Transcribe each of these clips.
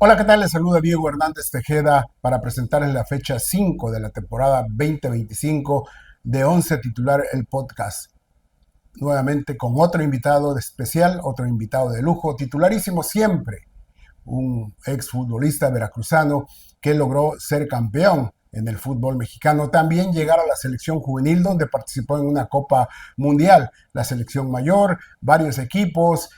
Hola, ¿qué tal? Les saluda Diego Hernández Tejeda para presentarles la fecha 5 de la temporada 2025 de Once Titular, el podcast. Nuevamente con otro invitado de especial, otro invitado de lujo, titularísimo siempre, un exfutbolista veracruzano que logró ser campeón en el fútbol mexicano, también llegar a la selección juvenil donde participó en una Copa Mundial, la selección mayor, varios equipos,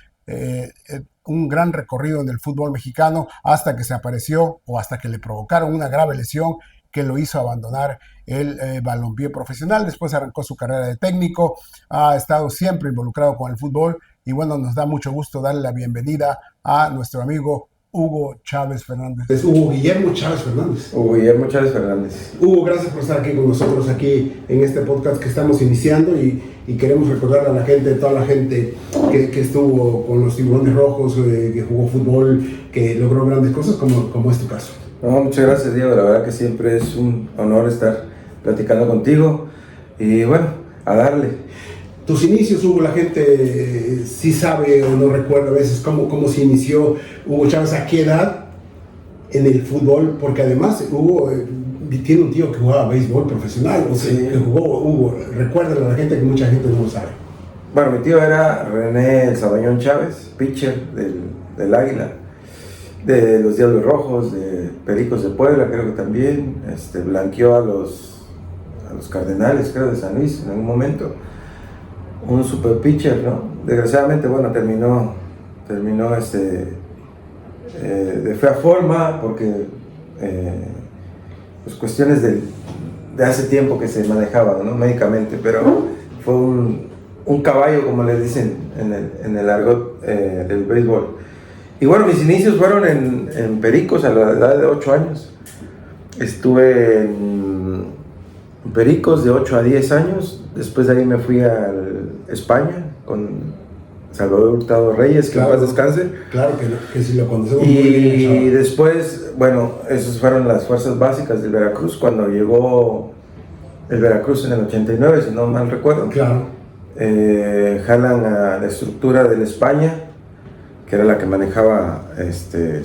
un gran recorrido en el fútbol mexicano hasta que se apareció o hasta que le provocaron una grave lesión que lo hizo abandonar el balompié profesional. Después arrancó su carrera de técnico, ha estado siempre involucrado con el fútbol y bueno, nos da mucho gusto darle la bienvenida a nuestro amigo Hugo Chávez Fernández. Es Hugo Guillermo Chávez Fernández. Hugo Guillermo Chávez Fernández. Hugo, gracias por estar aquí con nosotros, aquí en este podcast que estamos iniciando y queremos recordar a la gente, toda la gente que estuvo con los Tiburones Rojos, que jugó fútbol, que logró grandes cosas, como es tu caso. No, muchas gracias, Diego. La verdad que siempre es un honor estar platicando contigo y bueno, a darle. Tus inicios, Hugo, la gente sí sabe o no recuerda a veces cómo se inició Hugo Chávez, a qué edad en el fútbol, porque además Hugo tiene un tío que jugaba béisbol profesional, o sea, Sí. que jugó Hugo. Recuérdale a la gente que mucha gente no lo sabe. Bueno, mi tío era René El Sabañón Chávez, pitcher del Águila, de los Diablos Rojos, de Pericos de Puebla, creo que también, blanqueó a los Cardenales, creo, de San Luis en algún momento. Un super pitcher, ¿no? Desgraciadamente, bueno, terminó de fea forma porque pues cuestiones de hace tiempo que se manejaban, ¿no? Médicamente, pero fue un caballo, como le dicen en el argot del béisbol. Y bueno, mis inicios fueron en Pericos a la edad de 8 años. Estuve en Pericos de 8 a 10 años. Después de ahí me fui a España con Salvador Hurtado Reyes, que en paz descanse. Claro que sí lo conocemos muy Y bien. después, bueno, esas fueron las fuerzas básicas del Veracruz. Cuando llegó el Veracruz en el 89, si no mal recuerdo, Claro. jalan a la estructura del España, que era la que manejaba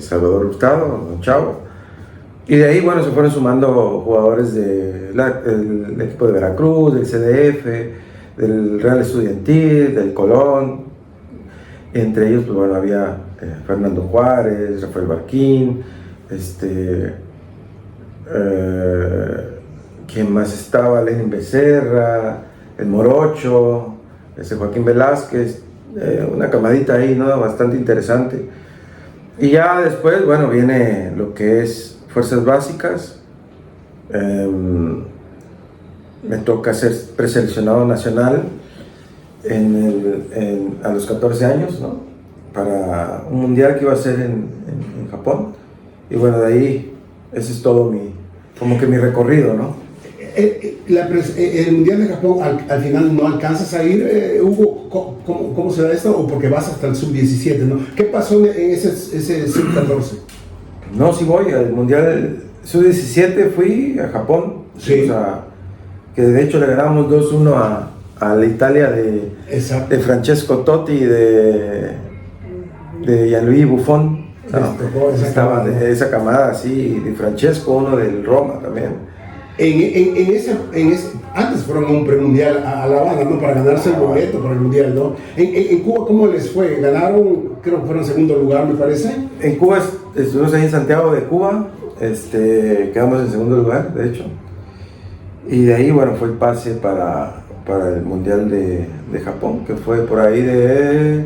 Salvador Hurtado, Don Chavo. Y de ahí, bueno, se fueron sumando jugadores del equipo de Veracruz, del CDF, del Real Estudiantil, del Colón. Entre ellos, pues bueno, había Fernando Juárez, Rafael Barquín, ¿quién más estaba? Lenin Becerra, el Morocho, Joaquín Velázquez, una camadita ahí, ¿no? Bastante interesante. Y ya después, bueno, viene lo que es fuerzas básicas. Me toca ser preseleccionado nacional a los 14 años, ¿no? Para un mundial que iba a ser en Japón. Y bueno, de ahí, ese es todo como que mi recorrido, ¿no? El Mundial de Japón, al final no alcanzas a ir, Hugo. ¿Cómo se da esto? ¿O porque vas hasta el sub-17, no? ¿Qué pasó en ese sub-14? No, sí voy al Mundial Sub-17, fui a Japón. Sí. O sea, que de hecho le ganamos 2-1 a la Italia Exacto. de Francesco Totti y de Gianluigi Buffon. No, estaba de esa camada así, de Francesco, uno del Roma también. Antes fueron a un premundial a La Habana, ¿no? Para ganarse el boleto para el mundial, ¿no? En Cuba, ¿cómo les fue? Ganaron, creo que fueron en segundo lugar, me parece. En Cuba, estuvimos ahí en Santiago de Cuba, quedamos en segundo lugar, de hecho. Y de ahí, bueno, fue el pase para el Mundial de Japón, que fue por ahí de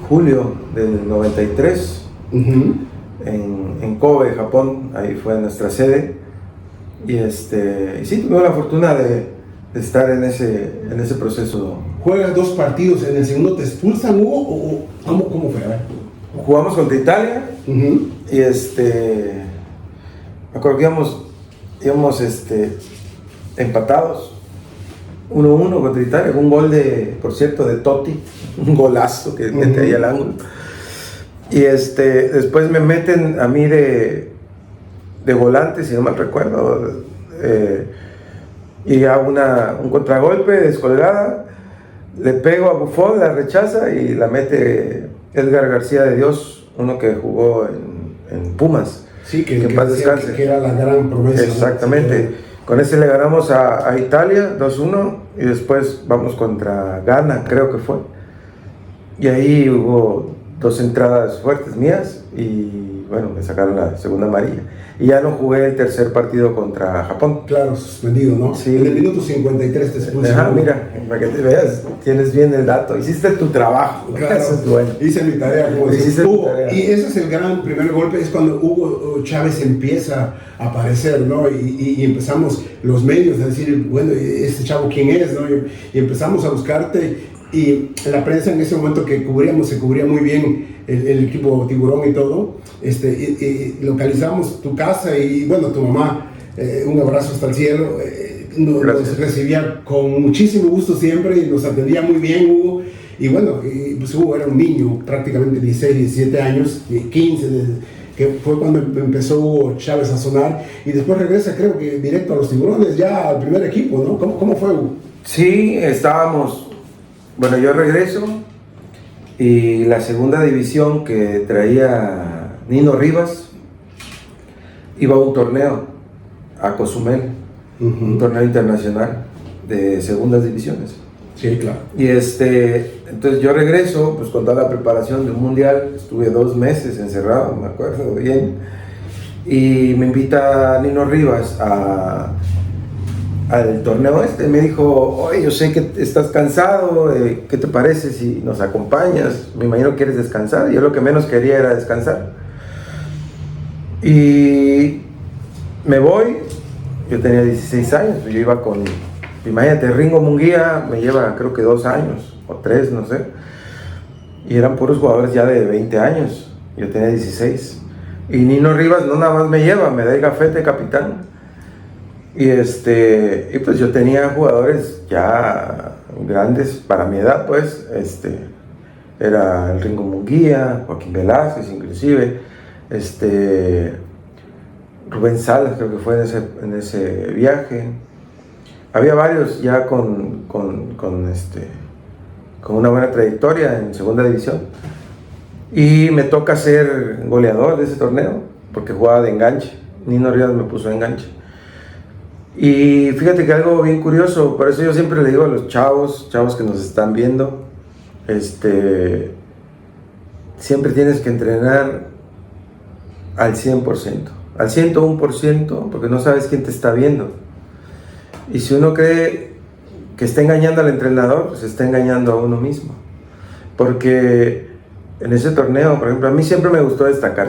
julio del 93, en Kobe, Japón. Ahí fue nuestra sede. Y sí, tuve la fortuna de estar en ese proceso. ¿Juegas 2 partidos? ¿En el segundo te expulsan, Hugo? ¿O cómo fue? A ver. Jugamos contra Italia. Y me acuerdo que íbamos empatados 1-1 contra Italia, con un gol por cierto, de Totti, un golazo que mete ahí al ángulo. Y después me meten a mí de volante, si no mal recuerdo, y hago un contragolpe, descolgada, le pego a Buffon, la rechaza y la mete Edgar García de Dios, uno que jugó en en Pumas. Sí, que en paz descanse. Que era la gran promesa. Exactamente. ¿No? Con ese le ganamos a Italia 2-1 y después vamos contra Ghana, creo que fue. Y ahí hubo 2 entradas fuertes mías y bueno, me sacaron la segunda amarilla. Y ya no jugué el tercer partido contra Japón. Claro, suspendido, ¿no? Sí. En el minuto 53 te expulsan. Ajá, mira, para que te veas, tienes bien el dato. Hiciste tu trabajo. Claro, eso es bueno. hice mi tarea, como dices. Hiciste tu tarea. Y ese es el gran primer golpe, es cuando Hugo Chávez empieza a aparecer, ¿no? Y empezamos los medios a decir, bueno, ¿este chavo quién es, no? Y empezamos a buscarte. Y la prensa en ese momento que cubríamos, se cubría muy bien el equipo Tiburón y todo, localizamos tu casa y bueno, tu mamá, un abrazo hasta el cielo, nos recibía con muchísimo gusto siempre y nos atendía muy bien Hugo. Y bueno, pues Hugo era un niño, prácticamente 16, 17 años, 15, que fue cuando empezó Hugo Chávez a sonar, y después regresa creo que directo a los Tiburones, ya al primer equipo, ¿no? ¿Cómo fue, Hugo? Sí, estábamos... Bueno, yo regreso y la segunda división que traía Nino Rivas iba a un torneo a Cozumel, un torneo internacional de segundas divisiones. Sí, claro. Y entonces yo regreso pues con toda la preparación de un mundial, estuve 2 meses encerrado, me acuerdo bien, y me invita Nino Rivas al torneo me dijo, oye, yo sé que estás cansado, ¿qué te parece si nos acompañas? Me imagino que quieres descansar. Yo lo que menos quería era descansar. Y me voy, yo tenía 16 años, yo iba con, imagínate, Ringo Munguía me lleva creo que 2 años, o 3, no sé. Y eran puros jugadores ya de 20 años, yo tenía 16. Y Nino Rivas no nada más me lleva, me da el gafete de capitán. Y pues yo tenía jugadores ya grandes para mi edad, pues, era el Ringo Munguía, Joaquín Velázquez inclusive, Rubén Salas creo que fue en ese viaje. Había varios ya con una buena trayectoria en segunda división. Y me toca ser goleador de ese torneo, porque jugaba de enganche. Nino Rivas me puso de enganche. Y fíjate que algo bien curioso, por eso yo siempre le digo a los chavos que nos están viendo, siempre tienes que entrenar al 100%, al 101%, porque no sabes quién te está viendo. Y si uno cree que está engañando al entrenador, pues está engañando a uno mismo. Porque en ese torneo, por ejemplo, a mí siempre me gustó destacar,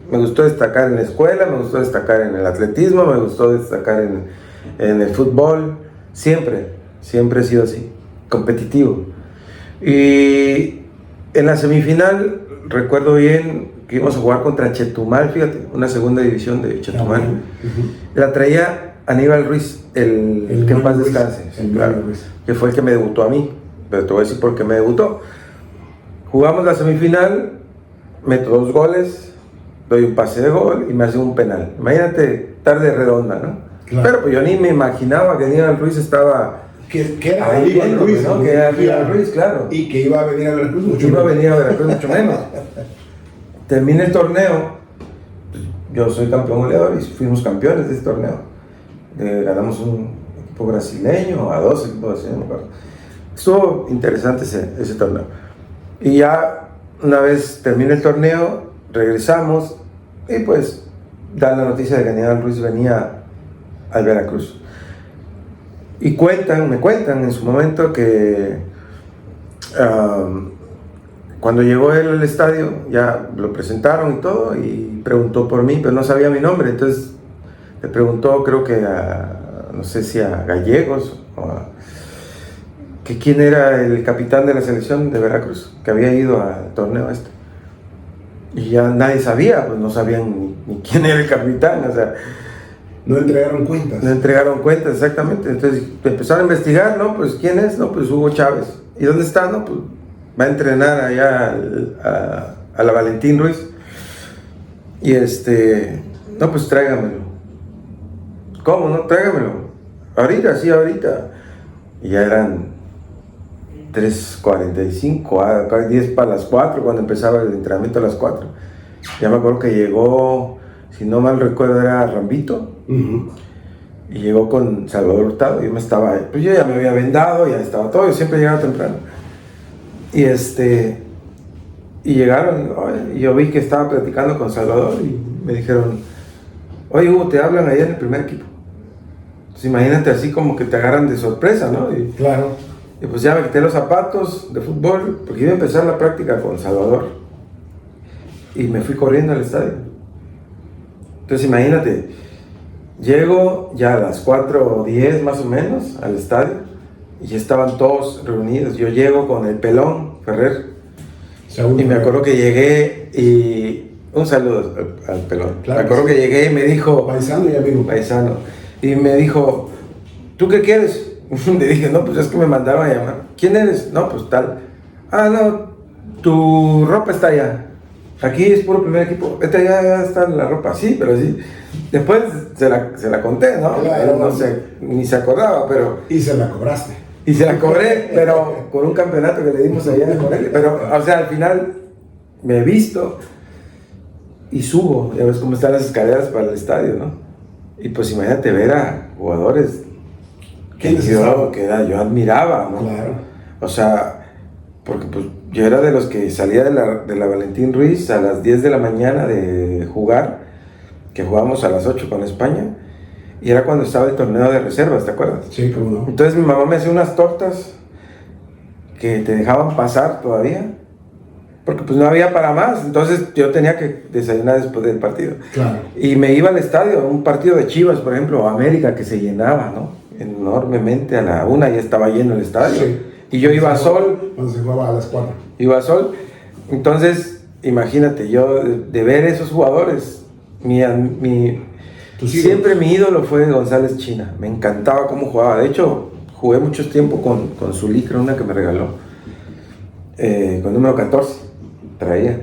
me gustó destacar en la escuela, me gustó destacar en el atletismo, me gustó destacar en el fútbol, siempre he sido así, competitivo. Y en la semifinal, recuerdo bien que íbamos a jugar contra Chetumal, fíjate, una segunda división de Chetumal. La traía Aníbal Ruiz, el que en paz descanse, claro, que fue el que me debutó a mí, pero te voy a decir por qué me debutó. Jugamos la semifinal, meto 2 goles, doy un pase de gol y me hace un penal. Imagínate, tarde redonda, ¿no? Claro. Pero pues yo ni me imaginaba que Aníbal Ruiz estaba... Que era Aníbal Ruiz, ¿no? Que era Aníbal Ruiz, claro. Y que iba a venir a Veracruz mucho menos. Termina el torneo, pues, yo soy campeón goleador y fuimos campeones de ese torneo. Ganamos un equipo brasileño, a 2 equipos brasileños, me acuerdo. Estuvo interesante ese torneo. Y ya una vez termina el torneo, regresamos y pues dan la noticia de que Aníbal Ruiz venía al Veracruz. Y me cuentan en su momento que cuando llegó él al estadio, ya lo presentaron y todo, y preguntó por mí, pero no sabía mi nombre. Entonces le preguntó, creo que no sé si a Gallegos o que quién era el capitán de la selección de Veracruz, que había ido al torneo y ya nadie sabía, pues no sabían ni quién era el capitán, o sea, no entregaron cuentas. No entregaron cuentas, exactamente. Entonces empezaron a investigar, ¿no? Pues ¿quién es? No, pues Hugo Chávez. ¿Y dónde está? No, pues va a entrenar allá a la Valentín Ruiz. Y no, pues tráigamelo. ¿Cómo? No, tráigamelo. Ahorita, sí, ahorita. Y ya eran 3:45, 10 para las 4, cuando empezaba el entrenamiento a las 4. Ya me acuerdo que llegó, si no mal recuerdo, era Rambito. Y llegó con Salvador Hurtado. Pues yo ya me había vendado, ya estaba todo. Yo siempre llegaba temprano. Y llegaron, y yo vi que estaba platicando con Salvador y me dijeron, oye Hugo, te hablan allá en el primer equipo. Entonces imagínate así como que te agarran de sorpresa, ¿no? Claro. Y pues ya me quité los zapatos de fútbol, porque iba a empezar la práctica con Salvador. Y me fui corriendo al estadio. Entonces imagínate, llego ya a las 4:10 más o menos al estadio, y ya estaban todos reunidos. Yo llego con el pelón Ferrer. Y me acuerdo que llegué y... Un saludo al pelón. Claro, me acuerdo que llegué y me dijo... Paisano y amigo. Paisano. Y me dijo, ¿tú qué quieres? Le dije, no, pues es que me mandaron a llamar. ¿Quién eres? No, pues tal. Ah, no, tu ropa está allá. Aquí es puro primer equipo. Vete allá, ya está la ropa. Sí, pero sí. Después se la conté, ¿no? Claro, no sé, ni se acordaba, pero... Y se la cobraste. Y se la cobré, pero con un campeonato que le dimos allá en Morelia. Pero, o sea, al final me he visto y subo. Ya ves cómo están las escaleras para el estadio, ¿no? Y pues imagínate ver a jugadores que yo admiraba, ¿no? Claro. O sea, porque pues yo era de los que salía de la Valentín Ruiz a las 10 de la mañana de jugar, que jugábamos a las 8 con España. Y era cuando estaba el torneo de reservas, ¿te acuerdas? Sí, cómo no. Entonces mi mamá me hacía unas tortas que te dejaban pasar todavía, porque pues no había para más. Entonces yo tenía que desayunar después del partido. Claro. Y me iba al estadio, un partido de Chivas, por ejemplo, o América, que se llenaba, ¿no? Enormemente, a la 1 ya estaba lleno el estadio. Sí. Y yo iba a Sol. Cuando se jugaba a las 4. Iba a Sol. Entonces, imagínate, yo de ver esos jugadores, siempre mi ídolo fue González China. Me encantaba cómo jugaba. De hecho, jugué mucho tiempo con su licra, una que me regaló. Con número 14, traía.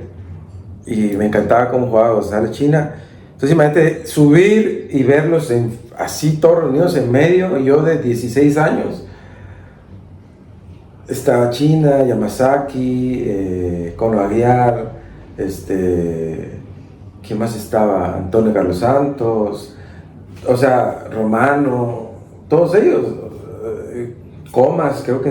Y me encantaba cómo jugaba González China. Entonces, imagínate, subir y verlos así todos reunidos en medio. Yo de 16 años. Estaba China, Yamazaki, Cono Aguiar, ¿quién más estaba? Antonio Carlos Santos, o sea, Romano, todos ellos. Comas, creo que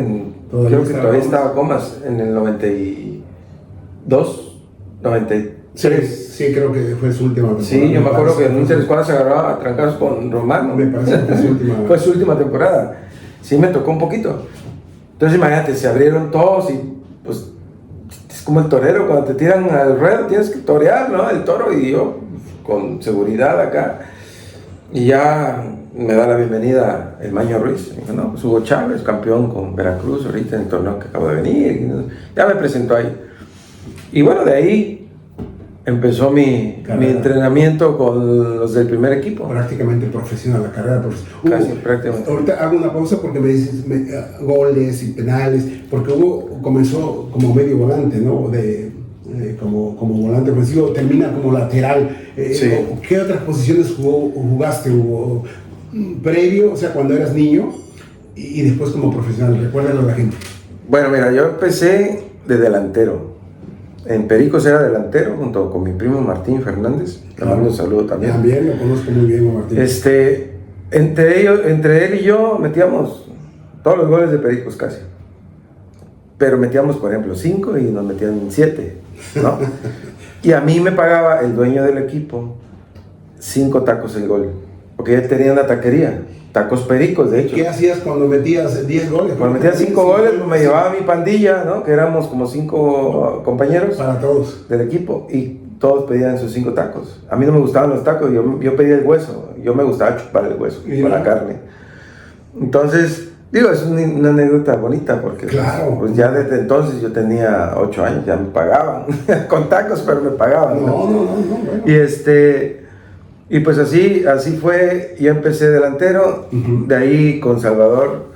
todavía estaba Comas en el 92, 93. Sí, creo que fue su última temporada. Sí, yo me acuerdo que en un Interescuadra se agarraba a trancados con Romano. Me parece que fue su última temporada. Sí, me tocó un poquito. Entonces imagínate, se abrieron todos y pues es como el torero, cuando te tiran al ruedo tienes que torear, ¿no? El toro, y yo con seguridad acá. Y ya me da la bienvenida el Maño Ruiz. Me dijo, no, pues Hugo Chávez, campeón con Veracruz ahorita en el torneo que acabo de venir. Ya me presentó ahí. Y bueno, de ahí empezó mi entrenamiento con los del primer equipo. Prácticamente profesional, la carrera profesional. Casi prácticamente. Ahorita hago una pausa porque me dices goles y penales, porque Hugo comenzó como medio volante, ¿no? Como volante ofensivo, termina como lateral. Sí. ¿Qué otras posiciones jugaste, Hugo? Previo, o sea, cuando eras niño, y después como profesional. Recuérdalo a la gente. Bueno, mira, yo empecé de delantero. En Pericos era delantero junto con mi primo Martín Fernández. Le mando un saludo también. También lo conozco muy bien, Martín. Entre él y yo metíamos todos los goles de Pericos casi. Pero metíamos, por ejemplo, 5 y nos metían 7, ¿no? Y a mí me pagaba el dueño del equipo 5 tacos el gol. Porque él tenía una taquería. Tacos Pericos, de hecho. ¿Qué hacías cuando metías 10 goles? Cuando metía 5 goles, pues me llevaba mi pandilla, ¿no? Que éramos como 5 compañeros. Para todos. Del equipo. Y todos pedían sus 5 tacos. A mí no me gustaban los tacos, yo pedía el hueso. Yo me gustaba chupar el hueso con la carne. Entonces, digo, es una anécdota bonita porque claro. Pues ya desde entonces yo tenía 8 años, ya me pagaban. Con tacos, pero me pagaban. No, bueno. Y pues así fue. Yo empecé delantero, de ahí con Salvador,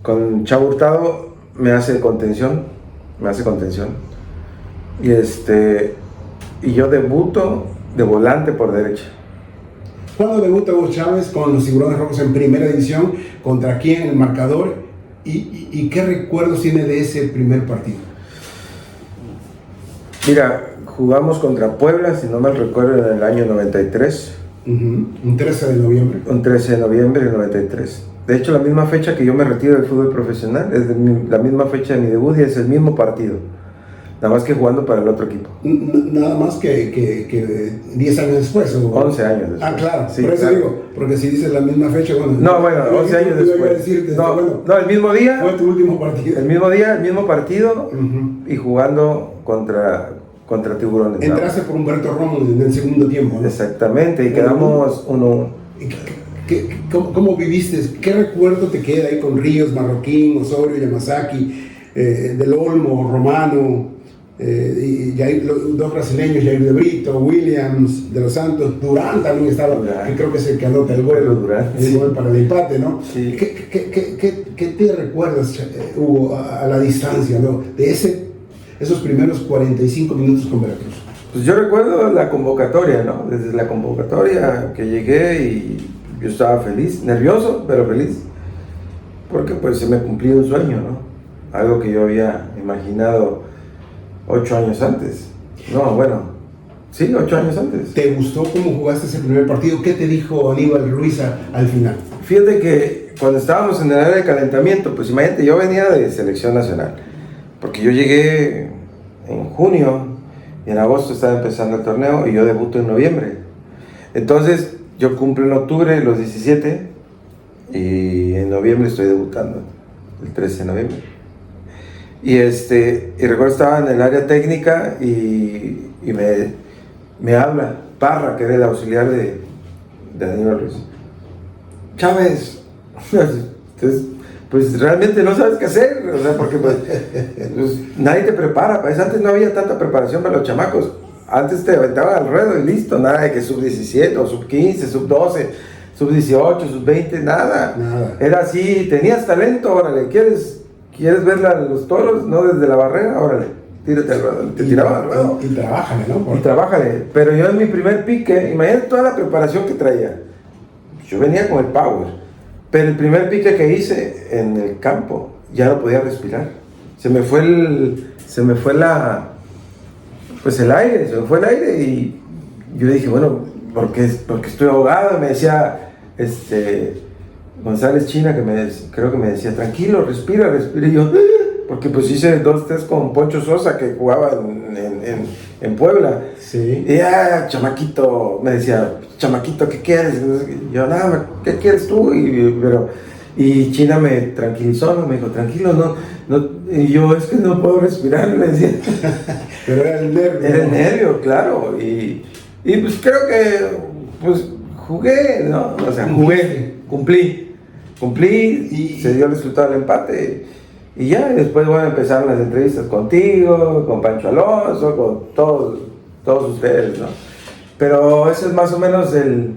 con Chavo Hurtado me hace contención. Y yo debuto de volante por derecha. ¿Cuándo debuta Hugo Chávez con los Tiburones Rojos en primera división? ¿Contra quién en el marcador? ¿Y qué recuerdos tiene de ese primer partido? Mira, jugamos contra Puebla, si no mal recuerdo, en el año 93. Un 13 de noviembre. Un 13 de noviembre del 93. De hecho, la misma fecha que yo me retiro del fútbol profesional, es la misma fecha de mi debut y es el mismo partido. Nada más que jugando para el otro equipo. Nada más que 10 años después. ¿O? 11 años después. Ah, claro. Sí, por eso claro. digo, porque si dices la misma fecha, bueno. No, bueno, 11 años después. No, el mismo día. Fue tu último partido. El mismo día, el mismo partido y jugando contra Tiburones. Entraste por Humberto Romo en el segundo tiempo, ¿no? Exactamente, y quedamos 1-1. ¿Cómo viviste? ¿Qué recuerdo te queda ahí con Ríos, Marroquín, Osorio, Yamazaki, Del Olmo, Romano, y los dos brasileños, Jair de Brito, Williams, De los Santos, Durán también estaba, que creo que es el que anota el gol, gol para el empate, ¿no? Sí. ¿Qué te recuerdas, Hugo, a la distancia, ¿no? De esos primeros 45 minutos con Veracruz? Pues yo recuerdo la convocatoria, ¿no? Desde la convocatoria que llegué y yo estaba feliz, nervioso, pero feliz, porque pues se me cumplió un sueño, ¿no? Algo que yo había imaginado 8 años antes. No, bueno, sí, 8 años antes. ¿Te gustó cómo jugaste ese primer partido? ¿Qué te dijo Aníbal Ruiz al final? Fíjate que cuando estábamos en el área de calentamiento, pues imagínate, yo venía de selección nacional, porque yo llegué en junio y en agosto estaba empezando el torneo y yo debuto en noviembre. Entonces yo cumplo en octubre los 17 y en noviembre estoy debutando, el 13 de noviembre. Y recuerdo estaba en el área técnica y me habla Parra, que era el auxiliar de Aníbal Ruiz. Chávez, entonces, pues realmente no sabes qué hacer, o sea, porque pues, nadie te prepara. Pues antes no había tanta preparación para los chamacos. Antes te aventaban al ruedo y listo, nada de que sub-17 o sub-15, sub-12, sub-18, sub-20, nada. Era así, tenías talento, órale, ¿quieres ver los toros? No, desde la barrera, órale, tírate al ruedo. Te tiraban al ruedo. Y trabájale, ¿no? Y trabájale. Pero yo en mi primer pique, imagínate toda la preparación que traía. Yo venía con el power, pero el primer pique que hice en el campo, ya no podía respirar. Se me fue el aire y yo dije, bueno, porque estoy ahogado. Me decía González China, creo que me decía, tranquilo, respira, y yo, porque pues hice 2 test con Poncho Sosa, que jugaba en Puebla. Sí. Y chamaquito, me decía, chamaquito, ¿qué quieres? Y yo, nada, ¿qué quieres tú? Y China me tranquilizó, me dijo, tranquilo, no, y yo, es que no puedo respirar, me decía. Pero era el nervio. Era el nervio, claro, y pues creo que, pues, jugué, ¿no? O sea, cumplí, y se dio el resultado del empate, y ya, después, bueno, empezaron las entrevistas contigo, con Pancho Alonso, con todos ustedes, ¿no? Pero ese es más o menos el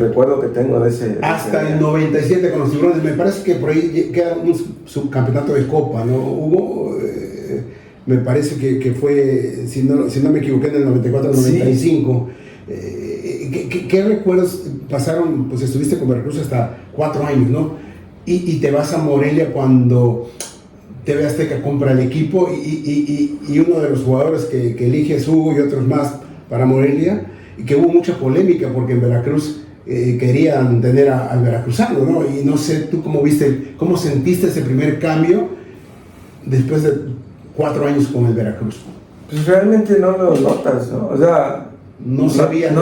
recuerdo que tengo de ese... Hasta el 97 con los Tiburones, me parece que por ahí queda un subcampeonato de Copa, ¿no? Hubo, me parece que fue, si no me equivoqué, en el 94-95. Sí. ¿Qué recuerdos pasaron? Pues estuviste con Veracruz hasta 4 años, ¿no? Y te vas a Morelia cuando TV Azteca compra el equipo y uno de los jugadores que eliges, Hugo y otros más para Morelia, y que hubo mucha polémica porque en Veracruz querían tener al veracruzano, ¿no? Y no sé tú cómo sentiste ese primer cambio después de 4 años con el Veracruz. Pues realmente no lo notas, ¿no? O sea, no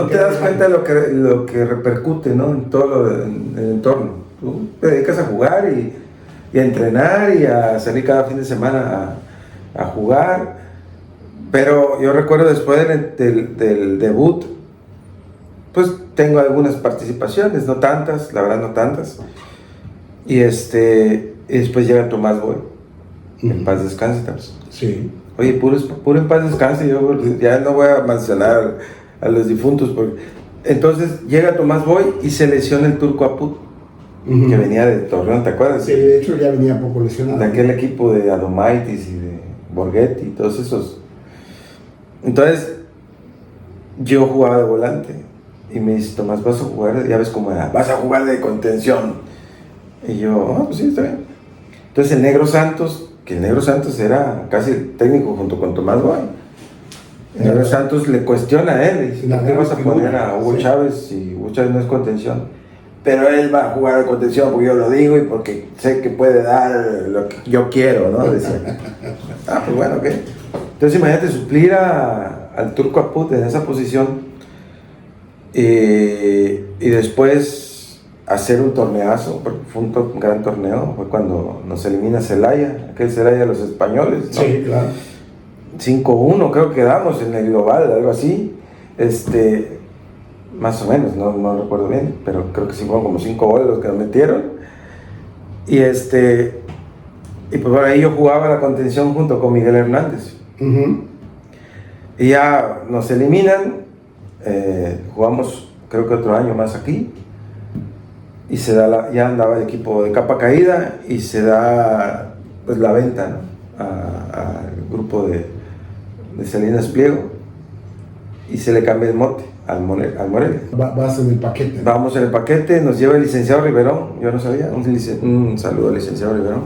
te das cuenta de lo que repercute, ¿no? En todo en el entorno. Tú te dedicas a jugar y a entrenar y a salir cada fin de semana a jugar. Pero yo recuerdo después del debut, pues tengo algunas participaciones, no tantas, la verdad no tantas. Y después llega Tomás Boy, en paz descanse. Sí. Oye, puro en paz descanse, yo ya no voy a mencionar a los difuntos. Entonces llega Tomás Boy y se lesiona el Turco Aput, que venía de Torreón, ¿te acuerdas? Sí, de hecho ya venía poco lesionado. De aquel equipo de Adomaitis y de Borghetti y todos esos. Entonces, yo jugaba de volante y me dice, Tomás, vas a jugar, ya ves cómo era, vas a jugar de contención. Y yo, pues sí, está bien. Entonces el Negro Santos, que el Negro Santos era casi el técnico junto con Tomás Boy, Los Santos le cuestiona a él, dice, ¿por qué vas a poner a Hugo Sí. Chávez si Hugo Chávez no es contención? Pero él va a jugar de contención porque yo lo digo y porque sé que puede dar lo que yo quiero, ¿no? Decía. Pues bueno, ¿qué? Entonces imagínate suplir al Turco Aput en esa posición y después hacer un torneazo, porque fue un gran torneo, fue cuando nos elimina Celaya, aquel Celaya de los españoles, ¿no? Sí, claro. 5-1 creo que quedamos en el global, algo así, más o menos, no recuerdo bien, pero creo que sí fueron como 5 goles los que nos metieron, y pues por ahí yo jugaba la contención junto con Miguel Hernández, y ya nos eliminan, jugamos creo que otro año más aquí, y se da ya andaba el equipo de capa caída, y se da pues la venta, ¿no? Al grupo de Salinas Pliego, y se le cambia el mote al Morelia. Vas en el paquete, ¿no? Vamos en el paquete, nos lleva el licenciado Riverón, yo no sabía, un saludo al licenciado Riverón.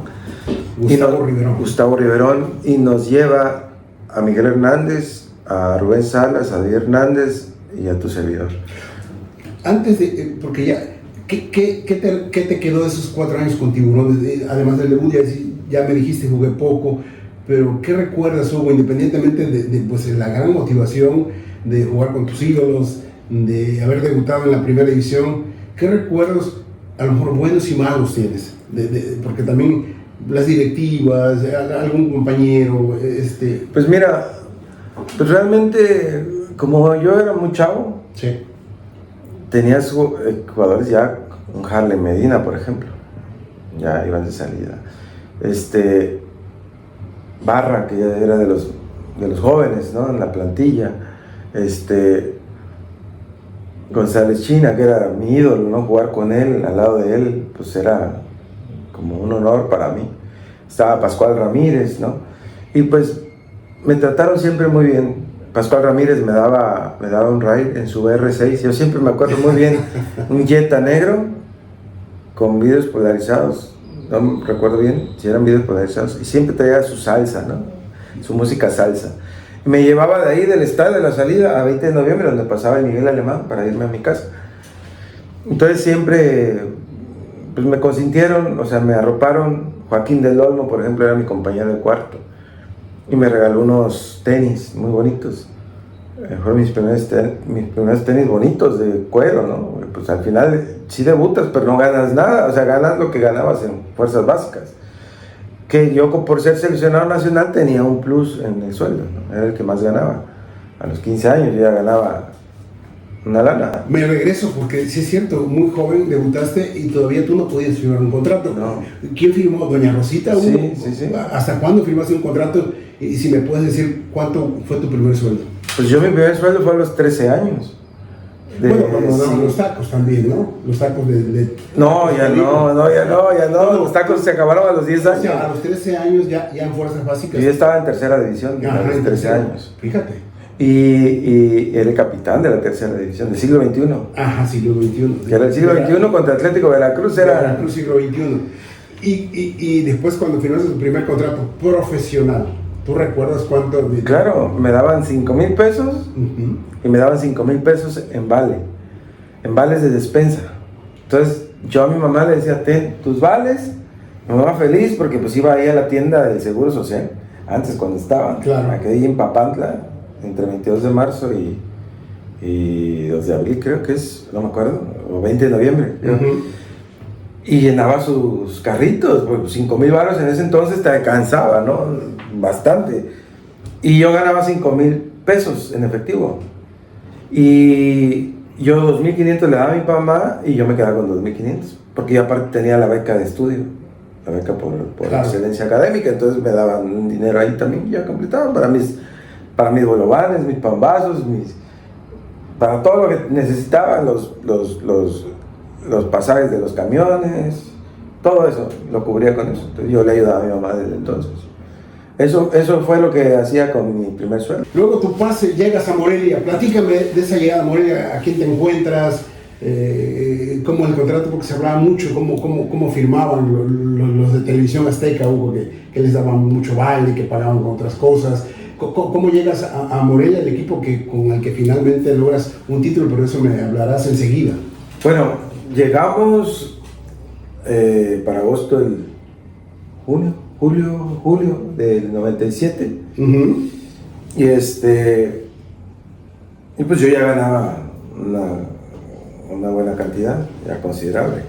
Gustavo Riverón, y nos lleva a Miguel Hernández, a Rubén Salas, a David Hernández y a tu servidor. Antes de, porque ya, ¿qué te quedó de esos 4 años con Tiburones? Además del debut, ya me dijiste, jugué poco, pero ¿qué recuerdas, Hugo, independientemente de pues, la gran motivación de jugar con tus ídolos, de haber debutado en la primera división? ¿Qué recuerdos, a lo mejor buenos y malos, tienes? Porque también las directivas, algún compañero, Pues mira, pues realmente, como yo era muy chavo, Sí. tenías jugadores ya, un Harlem Medina, por ejemplo, ya iban de salida. Barra, que ya era de los jóvenes, ¿no? En la plantilla. González China, que era mi ídolo, ¿no? Jugar con él, al lado de él, pues era como un honor para mí. Estaba Pascual Ramírez, ¿no? Y pues me trataron siempre muy bien. Pascual Ramírez me daba un ride en su BR6, yo siempre me acuerdo muy bien, un Jetta negro con vidrios polarizados, no recuerdo bien si eran vidrios polarizados, y siempre traía su salsa, ¿no? Su música salsa. Y me llevaba de ahí del estadio de la salida a 20 de noviembre, donde pasaba el Miguel Alemán para irme a mi casa. Entonces siempre pues me consintieron, o sea, me arroparon. Joaquín del Olmo, por ejemplo, era mi compañero de cuarto y me regaló unos tenis muy bonitos. Fueron mis primeros tenis bonitos de cuero, ¿no? Pues al final sí debutas, pero no ganas nada, o sea, ganas lo que ganabas en fuerzas básicas. Que yo, por ser seleccionado nacional, tenía un plus en el sueldo, ¿no? Era el que más ganaba. A los 15 años yo ya ganaba una lana. Me regreso porque sí es cierto, muy joven debutaste y todavía tú no podías firmar un contrato. No. ¿Quién firmó? ¿Doña Rosita? Sí, sí. ¿Hasta cuándo firmaste un contrato? Y si me puedes decir cuánto fue tu primer sueldo. Pues yo mi primer sueldo fue a los 13 años. Bueno, cuando daban los tacos también, ¿no? Los tacos de... No, ya no. Los tacos se acabaron a los 10 O años. sea, a los 13 años ya en fuerzas básicas. Yo ya estaba en tercera división a los 13 años. Fíjate. Y era el capitán de la tercera división, del siglo XXI. Ajá, siglo XXI. Que era el siglo XXI contra Atlético Veracruz. Veracruz, siglo XXI. Y después cuando firmaste tu primer contrato profesional, ¿tú recuerdas cuánto? Claro, me daban 5,000 pesos y me daban 5,000 pesos en vales de despensa. Entonces yo a mi mamá le decía, ten tus vales. Mi mamá feliz porque pues iba ahí a la tienda del Seguro Social, antes cuando estaban, claro, aquí en Papantla, entre 22 de marzo y 2 de abril creo que es, no me acuerdo, o 20 de noviembre. Y llenaba sus carritos, pues 5,000 varos en ese entonces te alcanzaba, ¿no? Bastante. Y yo ganaba 5,000 pesos en efectivo. Y yo 2,500 le daba a mi mamá y yo me quedaba con 2,500. Porque yo aparte tenía la beca de estudio, la beca por claro, excelencia académica, entonces me daban un dinero ahí también y ya completaba para mis bolovanes, mis pambazos, para todo lo que necesitaban, los pasajes de los camiones, todo eso lo cubría con eso. Entonces yo le ayudaba a mi mamá desde entonces. Eso fue lo que hacía con mi primer sueldo. Luego tu pase, llegas a Morelia, platícame de esa llegada a Morelia, a quién te encuentras, cómo el contrato, porque se hablaba mucho, cómo firmaban los de Televisión Azteca, Hugo, que les daban mucho baile, que pagaban con otras cosas. ¿Cómo llegas a Morelia, el equipo con el que finalmente logras un título? Pero eso me hablarás enseguida. Bueno, llegamos para agosto julio del 97. Uh-huh. Y pues yo ya ganaba una buena cantidad, ya considerable.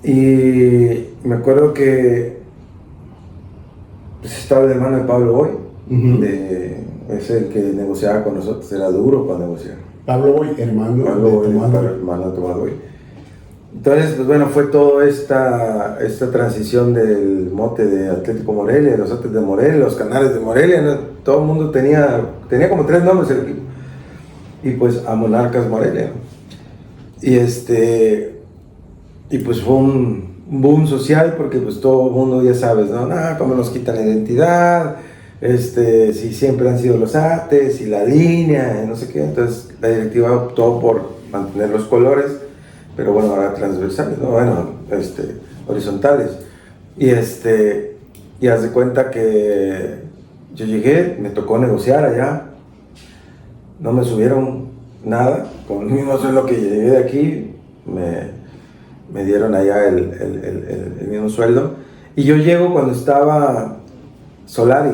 Y me acuerdo que pues, estaba el hermano de Pablo Boy, uh-huh. Es el que negociaba con nosotros, era duro para negociar. Pablo Boy, hermano de Tomás Boy. Entonces, pues bueno, fue toda esta transición del mote de Atlético Morelia, los Atletas de Morelia, los Canales de Morelia, ¿no? Todo el mundo tenía como 3 nombres el equipo. Y pues a Monarcas Morelia, ¿no? Y pues fue un boom social porque pues todo el mundo, ya sabes, ¿no? Cómo nos quitan la identidad, si siempre han sido los Ates y la línea, y no sé qué. Entonces la directiva optó por mantener los colores, pero bueno, ahora transversales, ¿no? Bueno, horizontales. Y haz de cuenta que yo llegué, me tocó negociar allá, no me subieron nada, con el mismo sueldo que llegué de aquí, me dieron allá el mismo sueldo. Y yo llego cuando estaba Solari,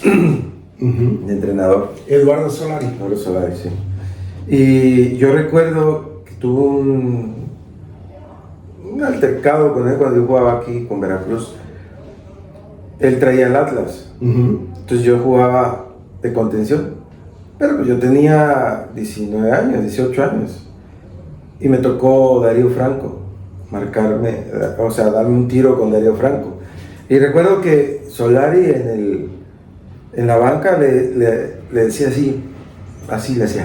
uh-huh. de entrenador. Eduardo Solari, sí. Y yo recuerdo que tuve un altercado con él cuando yo jugaba aquí con Veracruz. Él traía el Atlas, uh-huh. Entonces yo jugaba de contención, pero pues yo tenía 19 años, 18 años, y me tocó Darío Franco marcarme, o sea, darme un tiro con Darío Franco. Y recuerdo que Solari en la banca le decía así le hacía,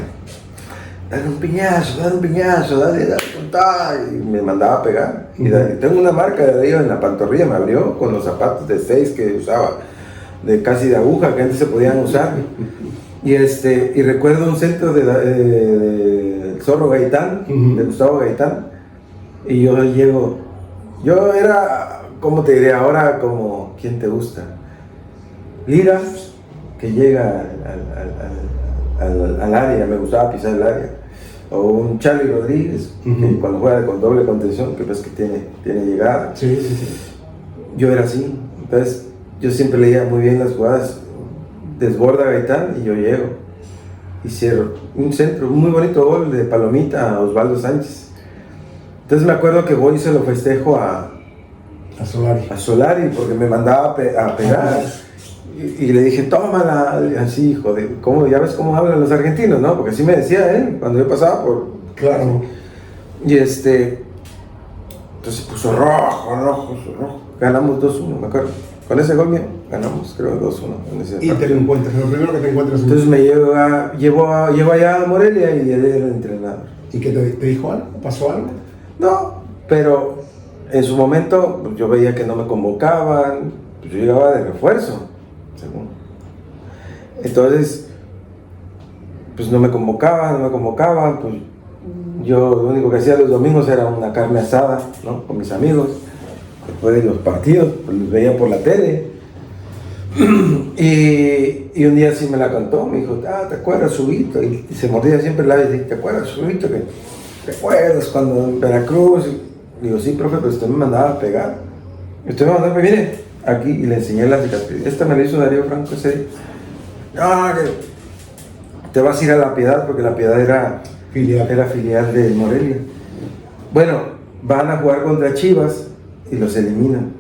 dale un piñazo, dale con tal, y me mandaba a pegar. Y tengo una marca de Darío en la pantorrilla, me abrió con los zapatos de 6 que usaba, de casi de aguja, que antes se podían usar. Y recuerdo un centro de Zorro Gaitán, uh-huh. de Gustavo Gaitán, y yo llego, yo era, ¿cómo te diré ahora? Como, ¿quién te gusta? Lira, que llega al área, me gustaba pisar el área, o un Charlie Rodríguez, uh-huh. que cuando juega con doble contención, que ves que tiene llegada. Sí. Yo era así, entonces yo siempre leía muy bien las jugadas, desborda Gaitán y yo llego y cierro un centro, un muy bonito gol de Palomita a Osvaldo Sánchez. Entonces me acuerdo que voy y se lo festejo a Solari porque me mandaba a pegar. Y le dije, tómala, así, hijo de, ¿cómo? Ya ves cómo hablan los argentinos, ¿no? Porque así me decía él cuando yo pasaba por... Claro. Y entonces puso rojo. Ganamos 2-1, me acuerdo. Con ese gol mío, ganamos, creo, 2-1. Y te lo encuentras, lo primero que te encuentras. Entonces me llevo allá a Morelia y él era el entrenador. ¿Y qué te dijo algo? ¿Pasó algo? No, pero en su momento pues, yo veía que no me convocaban, pues yo llegaba de refuerzo, según. Entonces, pues no me convocaban, pues yo lo único que hacía los domingos era una carne asada, ¿no? Con mis amigos, después de los partidos, pues los veía por la tele. Y un día sí me la contó, me dijo, ¿te acuerdas, Subito? Y se mordía siempre la vez, ¿te acuerdas, Subito? ¿Te acuerdas cuando en Veracruz? Y digo, sí, profe, pero usted me mandaba a pegar. Y usted me mandaba, mire, aquí, y le enseñé la cicatriz. Esta me la hizo Darío Franco ese día. No, que te vas a ir a La Piedad, porque La Piedad era filial de Morelia. Bueno, van a jugar contra Chivas y los eliminan.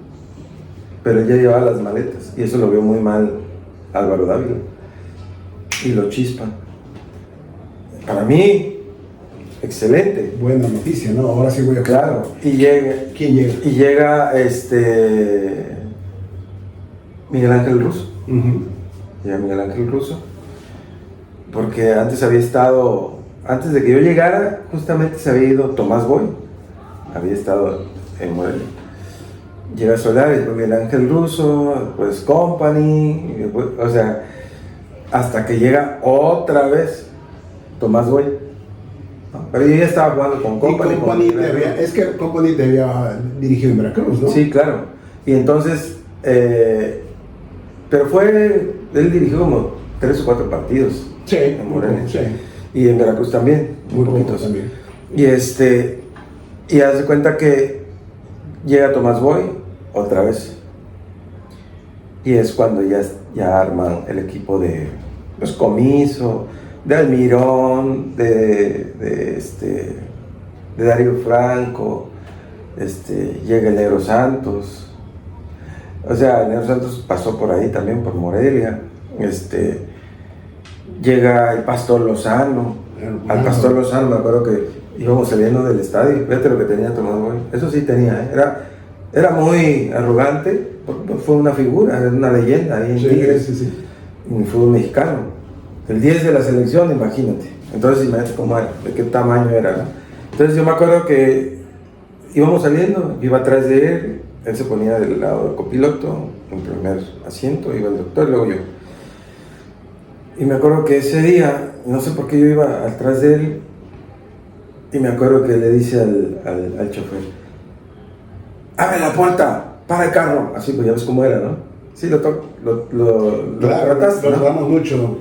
Pero ella llevaba las maletas, y eso lo vio muy mal Álvaro Dávila. Y lo chispan. Para mí, excelente. Buena noticia, ¿no? Ahora sí voy a... Claro. Y llega... ¿Quién llega? Y llega Miguel Ángel Russo. Uh-huh. Llega Miguel Ángel Russo. Porque antes de que yo llegara, justamente se había ido Tomás Boy. Había estado en Morelia. Llega Solari, Miguel Ángel Russo, pues Company, después, o sea, hasta que llega otra vez Tomás Boy. ¿No? Pero yo ya estaba jugando con Company. Es que Company te había dirigido en Veracruz, ¿no? Sí, claro. Y entonces Pero él dirigió como 3 o 4 partidos. Sí, en Morelia. sí. Y en Veracruz también. Muy poquitos. poco también. Y haz de cuenta que llega Tomás Boy otra vez. Y es cuando ya arman el equipo de los Comiso, de Almirón, de Darío Franco, llega el Negro Santos. O sea, el Negro Santos pasó por ahí también, por Morelia. Llega el Pastor Lozano. Al Pastor Lozano me acuerdo que íbamos saliendo del estadio. Fíjate lo que tenía Tomás Boy. Eso sí tenía, era muy arrogante, porque fue una figura, era una leyenda ahí en Tigres, en el fútbol mexicano. El 10 de la selección, imagínate. Entonces, imagínate cómo era, de qué tamaño era, ¿no? Entonces, yo me acuerdo que íbamos saliendo, iba atrás de él se ponía del lado del copiloto, en primer asiento, iba el doctor, luego yo. Y me acuerdo que ese día, no sé por qué yo iba atrás de él, y me acuerdo que le dice al chofer: abre la puerta, para el carro. Así, pues ya ves cómo era, ¿no? Sí, lo tratas, lo ¿no? damos mucho.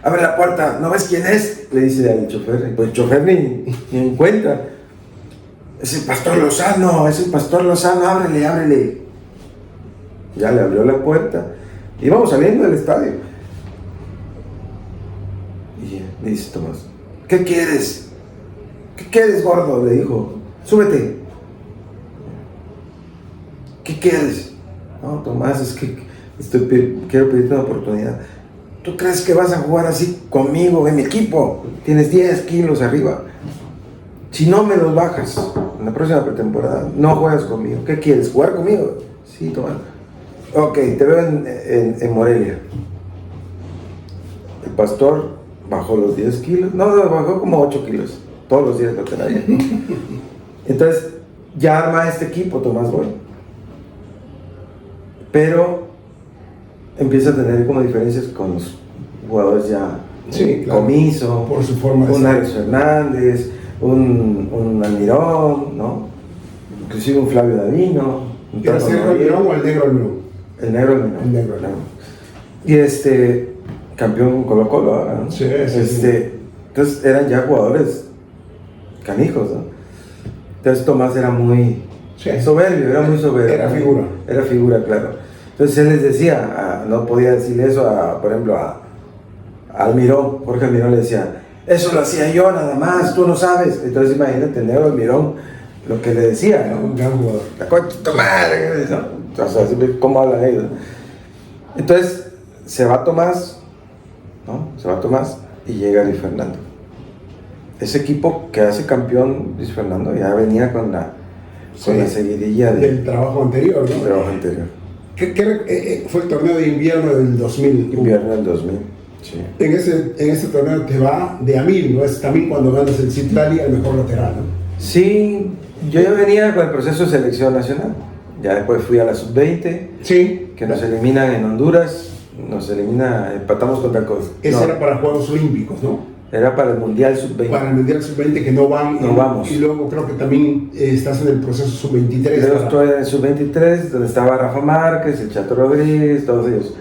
Abre la puerta, ¿no ves quién es? Le dice al chofer. Pues el chofer ni encuentra. Es el Pastor Lozano, ábrele. Ya le abrió la puerta. Íbamos saliendo del estadio. Y le dice Tomás: ¿qué quieres? ¿Qué quieres, gordo? Le dijo: súbete. ¿Qué quieres? No, Tomás, es que quiero pedirte una oportunidad. ¿Tú crees que vas a jugar así conmigo, en mi equipo? Tienes 10 kilos arriba. Si no me los bajas en la próxima pretemporada, no juegas conmigo. ¿Qué quieres? ¿Jugar conmigo? Sí, Tomás. Ok, te veo en Morelia. El Pastor bajó los 10 kilos. No, bajó como 8 kilos. Todos los días lo tenía. Entonces, ya arma este equipo Tomás Boy. Pero empieza a tener como diferencias con los jugadores ya. Sí, claro. Comiso, por su forma de un ser. Alex Fernández, un Almirón, ¿no? Inclusive un Flavio Davino. ¿Era el negro Almirón o el negro Almirón? El negro Almirón. El negro Almirón. Y campeón Colo Colo ahora, ¿no? Sí. Entonces eran ya jugadores canijos, ¿no? Entonces Tomás era muy soberbio, era muy soberbio. Era figura, claro. Entonces él les decía, no podía decirle eso por ejemplo, a Almirón. Jorge Almirón le decía: eso lo hacía yo nada más, tú no sabes. Entonces imagínate el negro Almirón lo que le decía, ¿no? Un gran jugador. La concha de tu madre, ¿no? O sea, siempre cómo hablan ellos. Entonces se va Tomás, ¿no? Y llega Luis Fernando. Ese equipo que hace campeón Luis Fernando ya venía con la seguidilla del trabajo anterior, ¿no? Del trabajo anterior. ¿Qué fue el torneo de invierno del 2000? Invierno del 2000, sí. En ese torneo te va de a 1000, ¿no? Es también cuando ganas el Citlali al mejor lateral, ¿no? Sí, yo ya venía con el proceso de selección nacional. Ya después fui a la sub-20, sí, que nos eliminan en Honduras, empatamos contra Ese era para Juegos Olímpicos, ¿no? Era para el Mundial Sub-20. Para el Mundial Sub-20 que no vamos. Y luego creo que también estás en el proceso Sub-23. Yo estoy en el Sub-23, donde estaba Rafa Márquez, el Chato Rodríguez, todos ellos.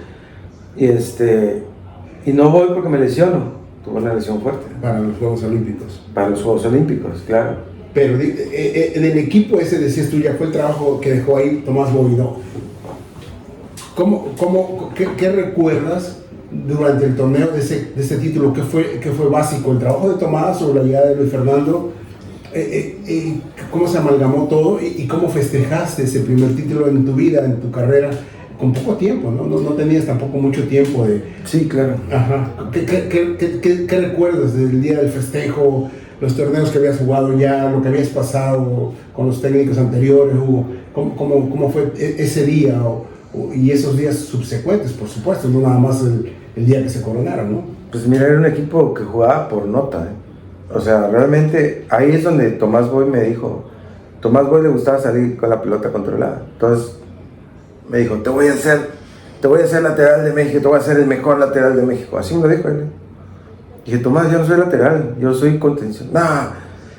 Y no voy porque me lesiono. Tuve una lesión fuerte. Para los Juegos Olímpicos. Para los Juegos Olímpicos, claro. Pero en el equipo ese, decías tú, ya fue el trabajo que dejó ahí Tomás Boy, ¿no? ¿Qué recuerdas durante el torneo de ese título? ¿Qué fue básico? ¿El trabajo de Tomás o la llegada de Luis Fernando? ¿Cómo se amalgamó todo? ¿Y cómo festejaste ese primer título en tu vida, en tu carrera? Con poco tiempo, ¿no? No tenías tampoco mucho tiempo de... Sí, claro. Ajá. ¿Qué recuerdas del día del festejo? Los torneos que habías jugado ya, lo que habías pasado con los técnicos anteriores, Hugo. ¿Cómo fue ese día y esos días subsecuentes, por supuesto, no nada más el día que se coronaron, ¿no? Pues mira, era un equipo que jugaba por nota, ¿eh? O sea, realmente ahí es donde Tomás Boy me dijo. Tomás Boy le gustaba salir con la pelota controlada. Entonces me dijo: te voy a hacer lateral de México, te voy a hacer el mejor lateral de México. Así me lo dijo él. Dije: Tomás, yo no soy lateral, yo soy contención. No,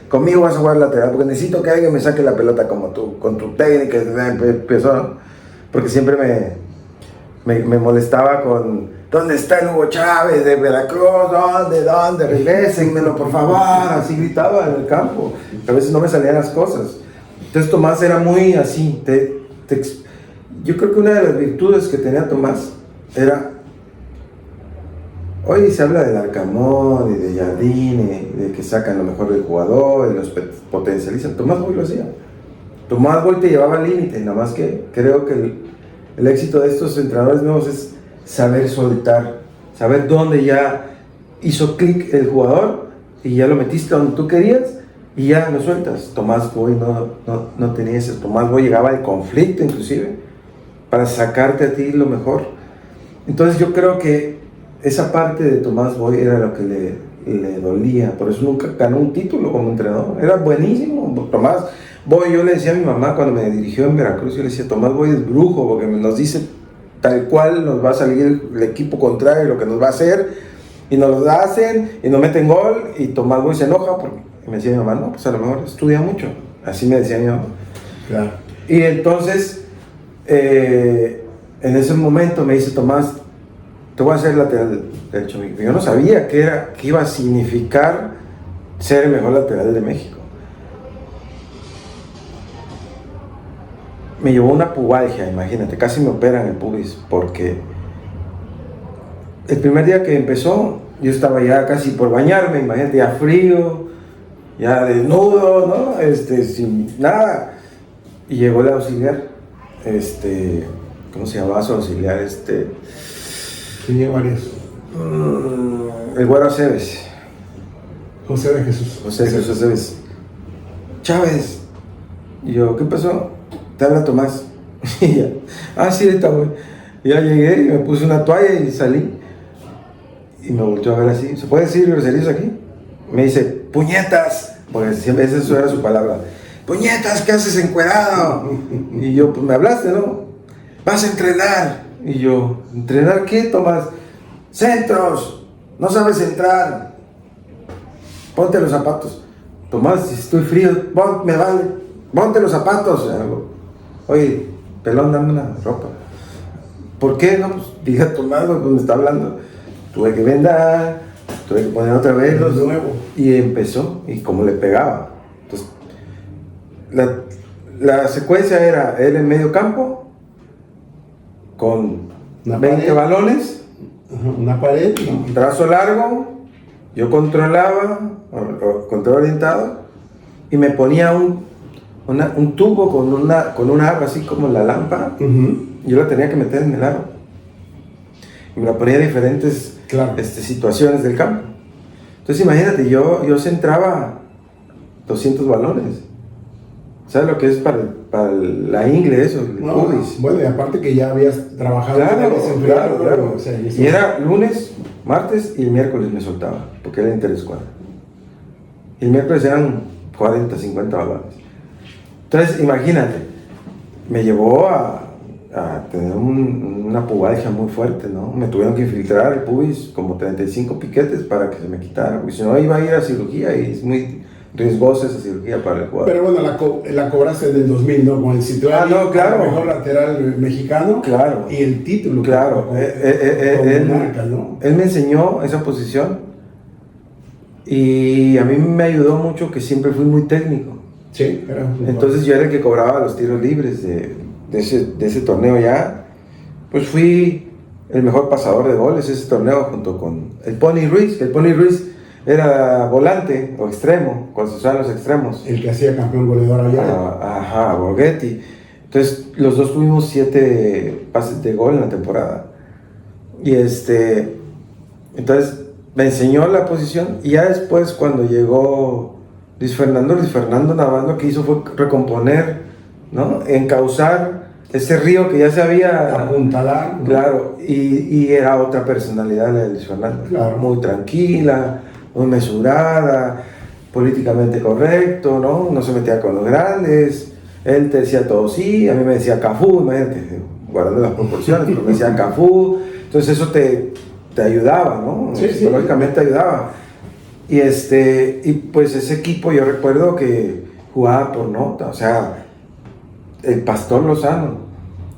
conmigo vas a jugar lateral, porque necesito que alguien me saque la pelota como tú, con tu técnica. Empezó, ¿no? Porque siempre me molestaba con, ¿dónde está el Hugo Chávez de Veracruz? ¿Dónde? Regrésenmelo, por favor. Así gritaba en el campo. A veces no me salían las cosas. Entonces Tomás era muy así. Yo creo que una de las virtudes que tenía Tomás era, hoy se habla del Arcamón y de Jardine, de que sacan lo mejor del jugador y los potencializan. Tomás Boy lo hacía. Tomás Boy te llevaba al límite, nada más que creo que el éxito de estos entrenadores nuevos es saber soltar, saber dónde ya hizo clic el jugador y ya lo metiste donde tú querías y ya lo sueltas. Tomás Boy no tenía eso. Tomás Boy llegaba al conflicto inclusive para sacarte a ti lo mejor. Entonces yo creo que esa parte de Tomás Boy era lo que le dolía, por eso nunca ganó un título como entrenador. Era buenísimo Tomás Boy. Yo le decía a mi mamá cuando me dirigió en Veracruz, yo le decía, Tomás Boy es brujo, porque nos dice tal cual nos va a salir el equipo contrario, lo que nos va a hacer, y nos lo hacen, y nos meten gol, y Tomás Boy se enoja, porque me decía mi mamá, no, pues a lo mejor estudia mucho, así me decía mi mamá. Claro. Y entonces, en ese momento me dice, Tomás, te voy a hacer lateral derecho. Yo no sabía qué iba a significar ser el mejor lateral de México. Me llevó una pubalgia, imagínate, casi me operan el pubis, porque el primer día que empezó, yo estaba ya casi por bañarme, imagínate, ya frío, ya desnudo, ¿no? Sin nada. Y llegó el auxiliar, ¿cómo se llamaba su auxiliar? Tenía varios. El güero Aceves. José de Jesús. José de Jesús Aceves. Chávez. Y yo, ¿qué pasó? Te habla Tomás. Y ya, sí, está bueno. Ya llegué y me puse una toalla y salí. Y me volteó a ver así. ¿Se puede decir groserías aquí? Me dice, puñetas. Porque siempre esa era su palabra. Puñetas, ¿qué haces encuerado? Y yo, pues me hablaste, ¿no? Vas a entrenar. Y yo, ¿entrenar qué, Tomás? Centros. No sabes entrar. Ponte los zapatos. Tomás, si estoy frío, me vale. Ponte los zapatos. Oye, pelón, dame una ropa. ¿Por qué? No, pues diga Tomás, pues me está hablando. Tuve que vendar, tuve que poner otra vez los nuevos. Y empezó, y como le pegaba. Entonces, la secuencia era él en medio campo, con una 20 pared. Balones, una pared, un brazo largo, yo controlaba, control orientado, y me ponía un tubo con una aro así como la lámpara, yo la tenía que meter en el aro, y me la ponía en diferentes situaciones del campo. Entonces imagínate, yo centraba 200 balones. ¿Sabes lo que es para la ingle eso? Bueno, y aparte que ya habías trabajado. Claro. O sea, y era lunes, martes y el miércoles me soltaba, porque era interescuadra. Y el miércoles eran 40, 50 balones. Entonces, imagínate, me llevó a tener una pubalgia muy fuerte, ¿no? Me tuvieron que infiltrar el pubis como 35 piquetes para que se me quitara, porque si no iba a ir a cirugía y es muy riesgosa esa cirugía para el jugador. Pero bueno, la cobraste en el 2000, ¿no? Con el Citroën, no, claro. El mejor lateral mexicano. Claro. Y el título. Claro. Marca, ¿no? Él me enseñó esa posición y a mí me ayudó mucho que siempre fui muy técnico. Sí, entonces yo era el que cobraba los tiros libres de ese torneo ya. Pues fui el mejor pasador de goles ese torneo junto con el Pony Ruiz. El Pony Ruiz era volante o extremo, cuando se usaban los extremos. El que hacía campeón goleador allá. Borghetti. Entonces, los dos tuvimos 7 pases de gol en la temporada. Y entonces me enseñó la posición. Y ya después, cuando llegó Luis Fernando nada más lo que hizo fue recomponer, ¿no? Encauzar ese río que ya se había apuntalar, ¿no? Claro, y era otra personalidad la de Luis Fernando. Claro. Muy tranquila, muy mesurada, políticamente correcto, ¿no? No se metía con los grandes. Él te decía todo sí, a mí me decía Cafú, imagínate, guardando las proporciones, pero me decía Cafú. Entonces eso te ayudaba, ¿no? Sí, psicológicamente te ayudaba. Y pues ese equipo yo recuerdo que jugaba por nota, o sea, el Pastor Lozano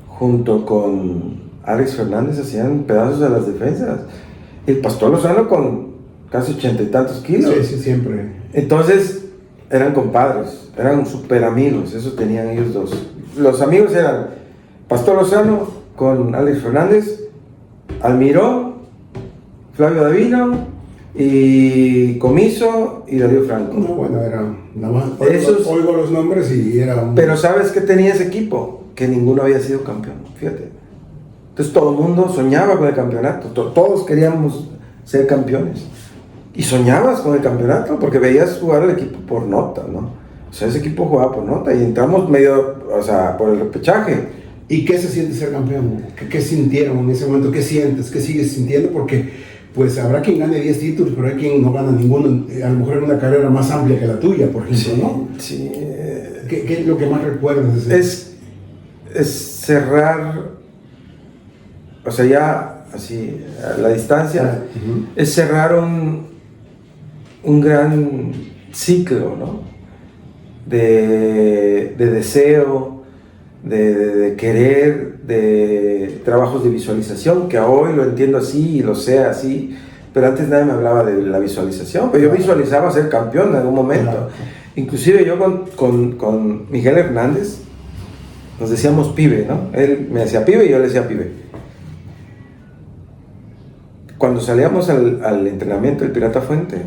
junto con Alex Fernández hacían pedazos a las defensas. El Pastor Lozano con casi 80 y tantos kilos. Sí, siempre. Entonces eran compadres, eran super amigos, eso tenían ellos dos. Los amigos eran Pastor Lozano con Alex Fernández, Almirón, Flavio Davino y Comiso y Darío Franco. No, bueno, era nada más. Oigo los nombres y era un... Pero ¿sabes qué tenía ese equipo? Que ninguno había sido campeón, fíjate. Entonces todo el mundo soñaba con el campeonato, todos queríamos ser campeones. Y soñabas con el campeonato porque veías jugar al equipo por nota, ¿no? O sea, ese equipo jugaba por nota y entramos medio, o sea, por el repechaje. ¿Y qué se siente ser campeón? ¿Qué sintieron en ese momento? ¿Qué sientes? ¿Qué sigues sintiendo? Porque pues habrá quien gane 10 títulos, pero hay quien no gana ninguno, a lo mejor en una carrera más amplia que la tuya, por ejemplo, Sí, ¿no? sí. ¿Qué es lo que más recuerdas? Es cerrar, o sea, ya así, a la distancia, es cerrar un gran ciclo, ¿no? De deseo, de querer, de trabajos de visualización, que hoy lo entiendo así y lo sé así, pero antes nadie me hablaba de la visualización, pero yo visualizaba ser campeón en algún momento. Claro. Inclusive yo con Miguel Hernández nos decíamos pibe, ¿no? Él me decía pibe y yo le decía pibe. Cuando salíamos al entrenamiento del Pirata Fuente,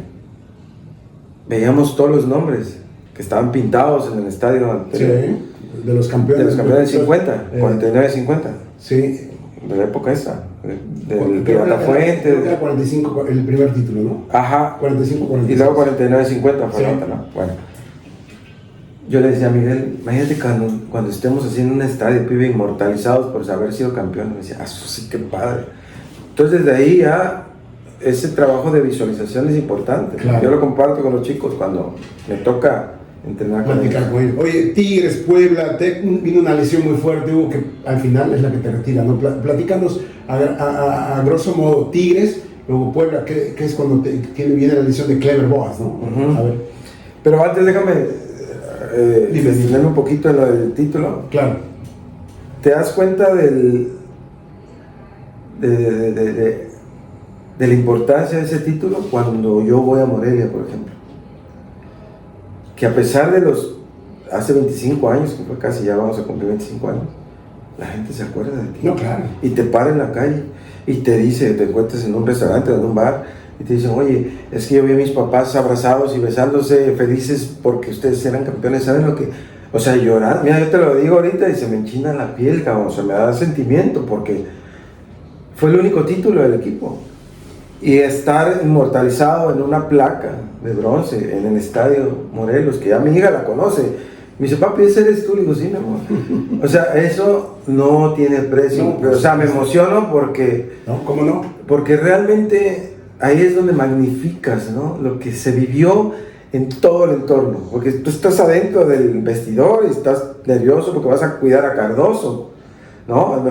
veíamos todos los nombres que estaban pintados en el estadio anterior. Sí, de los campeones. De los campeones del 50, 49-50. Sí. De la época esa, del Pirata Fuente. Era 45, el primer título, ¿no? Ajá. 45-46. Y luego 49-50 fue la otra, ¿no? Bueno. Yo le decía a Miguel, imagínate cuando estemos haciendo un estadio, pibe, inmortalizados por haber sido campeón. Me decía, eso sí, qué padre. Entonces, desde ahí ya, ese trabajo de visualización es importante. Claro. Yo lo comparto con los chicos cuando me toca entrenar con ellos. Oye, Tigres, Puebla, vino una lesión muy fuerte, Hugo, que al final es la que te retira, ¿no? Platícanos a grosso modo, Tigres, luego Puebla, que es cuando viene la lesión de Clever Boas, ¿no? A ver. Pero antes déjame detenerme un poquito en lo del título. Claro. ¿Te das cuenta de la importancia de ese título cuando yo voy a Morelia, por ejemplo? Que a pesar de hace 25 años, que fue casi, ya vamos a cumplir 25 años, la gente se acuerda de ti. No, claro. Y te para en la calle y te dice, te encuentras en un restaurante o en un bar y te dicen, oye, es que yo vi a mis papás abrazados y besándose, felices porque ustedes eran campeones. ¿Saben lo que? O sea, llorar. Mira, yo te lo digo ahorita y se me enchina la piel, cabrón. O sea, me da sentimiento porque fue el único título del equipo. Y estar inmortalizado en una placa de bronce en el estadio Morelos, que ya mi hija la conoce. Me dice, papi, ¿ese eres tú? Le digo, sí, mi amor. O sea, eso no tiene precio. No, pero, o sea, me emociono porque... ¿No? ¿Cómo no? Porque realmente ahí es donde magnificas, ¿no? Lo que se vivió en todo el entorno. Porque tú estás adentro del vestidor y estás nervioso porque vas a cuidar a Cardoso, ¿no?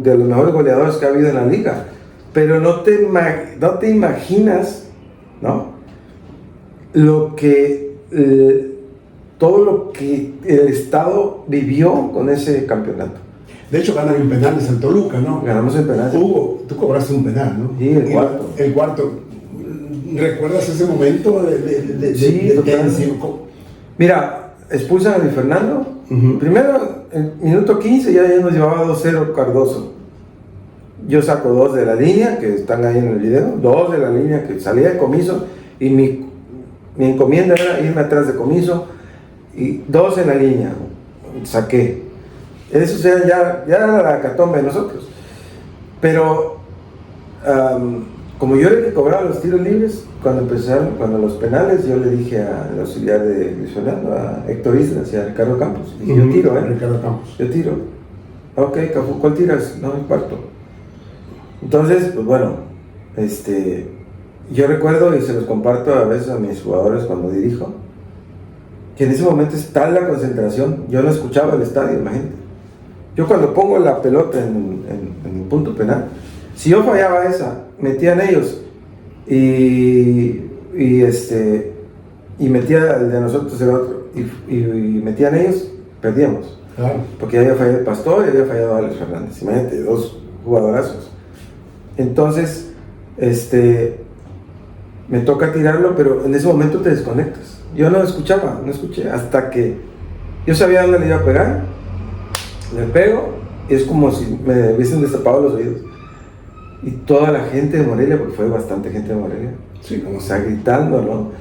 De los mejores goleadores que ha habido en la liga. Pero no te imaginas, ¿no? Todo lo que el Estado vivió con ese campeonato. De hecho, ganan en penales al Toluca, ¿no? Ganamos en penales. Hugo, tú cobraste un penal, ¿no? Sí, el cuarto. El cuarto. ¿Recuerdas ese momento de tensión? Mira, expulsan a Luis Fernando. Primero, en minuto 15 ya nos llevaba 2-0 Cardoso. Yo saco 2 de la línea, que están ahí en el video, 2 de la línea que salía de Comiso, y mi encomienda era irme atrás de Comiso, y 2 en la línea, saqué. Eso ya era la catombe de nosotros. Pero, como yo era el que cobraba los tiros libres, cuando los penales, yo le dije al auxiliar de Luis Fernando, a Héctor Islas y a Ricardo Campos, dije, yo tiro, Ricardo Campos. Yo tiro. Ok, Cafú, ¿cuál tiras? No, el cuarto. Entonces, pues bueno, yo recuerdo y se los comparto a veces a mis jugadores cuando dirijo, que en ese momento está la concentración. Yo no escuchaba el estadio, imagínate. Yo cuando pongo la pelota en el punto penal, si yo fallaba esa, metían ellos y metía el de nosotros el otro y metían ellos, perdíamos. Claro. Porque ya había fallado el Pastor y había fallado Alex Fernández. Imagínate, 2 jugadorazos. Entonces, me toca tirarlo, pero en ese momento te desconectas. Yo no escuché, hasta que yo sabía dónde le iba a pegar, le pego, y es como si me hubiesen destapado los oídos. Y toda la gente de Morelia, porque fue bastante gente de Morelia, Sí, como está gritando, ¿no?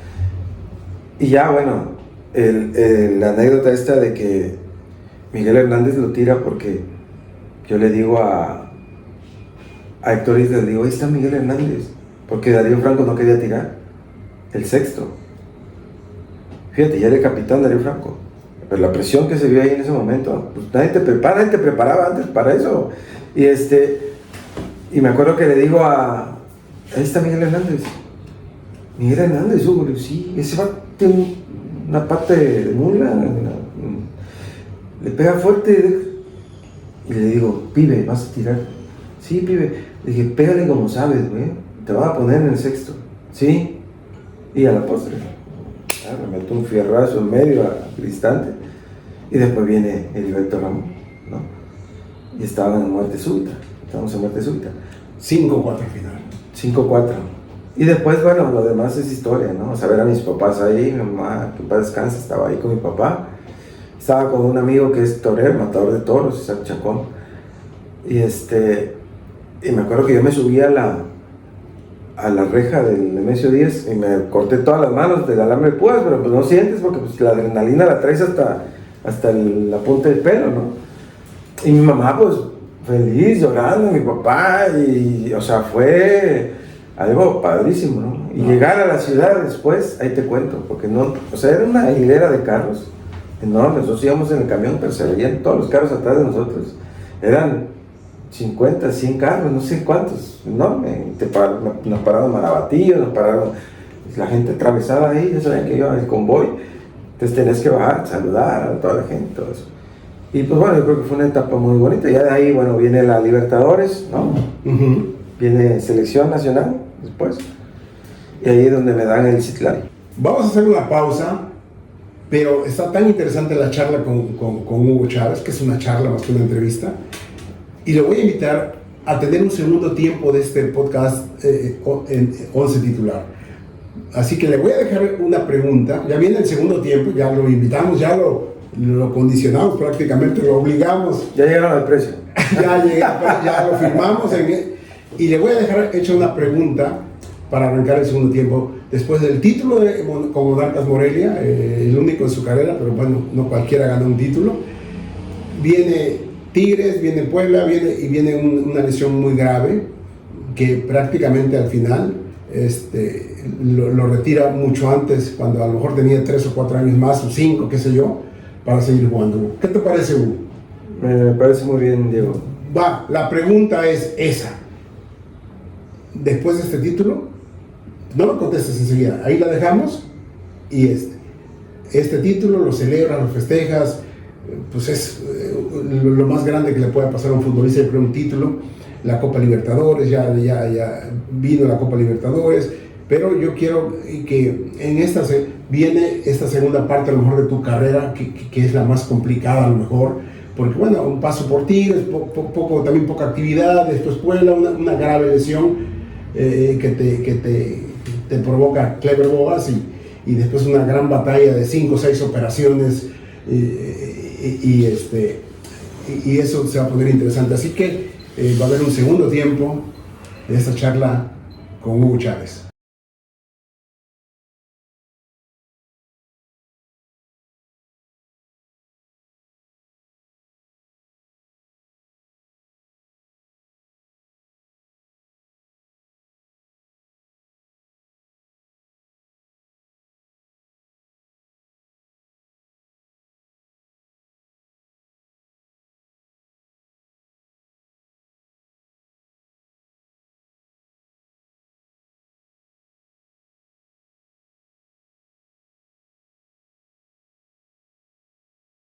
Y ya, bueno, la anécdota esta de que Miguel Hernández lo tira porque yo le digo a Héctor Islas, le digo, ahí está Miguel Hernández, porque Darío Franco no quería tirar, el sexto. Fíjate, ya era el capitán Darío Franco, pero la presión que se vio ahí en ese momento, pues nadie te preparaba antes para eso. Y me acuerdo que le digo ahí está Miguel Hernández. Miguel Hernández, Hugo, sí, ese va tiene una pata de mula, le pega fuerte. Y le digo, pibe, ¿vas a tirar? Sí, pibe. Le dije, pégale como sabes, güey, te van a poner en el sexto. Sí. Y a la postre, me meto un fierrazo en medio al instante. Y después viene Heriberto Ramón, ¿no? Y estaban en muerte súbita. Estamos en muerte súbita. 5-4 al final. 5-4. Y después, bueno, lo demás es historia, ¿no? O sea, ver a mis papás ahí, mi mamá, que en paz descanse, estaba ahí con mi papá. Estaba con un amigo que es torero, matador de toros, Isaac Chacón. Y me acuerdo que yo me subí a la reja del Nemesio 10 y me corté todas las manos del alambre de púas, pero pues no sientes porque pues, la adrenalina la traes hasta la punta del pelo, ¿no? Y mi mamá, pues, feliz, llorando, mi papá, y, o sea, fue algo padrísimo, ¿no? Y llegar a la ciudad después, ahí te cuento, porque no, o sea, era una hilera de carros enormes. Nosotros íbamos en el camión, pero se veían todos los carros atrás de nosotros. Eran 50, 100 carros, no sé cuántos, enorme. Nos pararon Marabatillo, nos pararon la gente atravesada ahí, ya sabían que iba el convoy. Entonces tenías que bajar, saludar a toda la gente, todo eso. Y pues bueno, yo creo que fue una etapa muy bonita. Ya de ahí, bueno, viene la Libertadores, ¿no? Uh-huh. Viene Selección Nacional después. Y ahí es donde me dan el Citlali. Vamos a hacer una pausa, pero está tan interesante la charla con Hugo Chávez, que es una charla más que una entrevista. Y le voy a invitar a tener un segundo tiempo de este podcast en 11 titular. Así que le voy a dejar una pregunta. Ya viene el segundo tiempo, ya lo invitamos, ya lo condicionamos prácticamente, lo obligamos. Ya llegaron al precio. Ya lo firmamos. Y le voy a dejar hecha una pregunta para arrancar el segundo tiempo. Después del título con Monarcas Morelia, el único en su carrera, pero bueno, no cualquiera gana un título. Viene Tigres, viene Puebla, viene una lesión muy grave que prácticamente al final lo retira mucho antes, cuando a lo mejor tenía 3 o 4 años más, o 5, qué sé yo, para seguir jugando. ¿Qué te parece, Hugo? Me parece muy bien, Diego. La pregunta es esa. Después de este título, no lo contestes enseguida, ahí la dejamos, y este título lo celebras, lo festejas, pues es lo más grande que le puede pasar a un futbolista, yo creo, un título. La Copa Libertadores, ya vino la Copa Libertadores, pero yo quiero que viene esta segunda parte a lo mejor de tu carrera, que es la más complicada a lo mejor, porque bueno, un paso por Tigres, también poca actividad, después Puebla, una grave lesión que te provoca Clever Bogas, y después una gran batalla de 5 o 6 operaciones, y eso se va a poner interesante. Así que va a haber un segundo tiempo de esta charla con Hugo Chávez.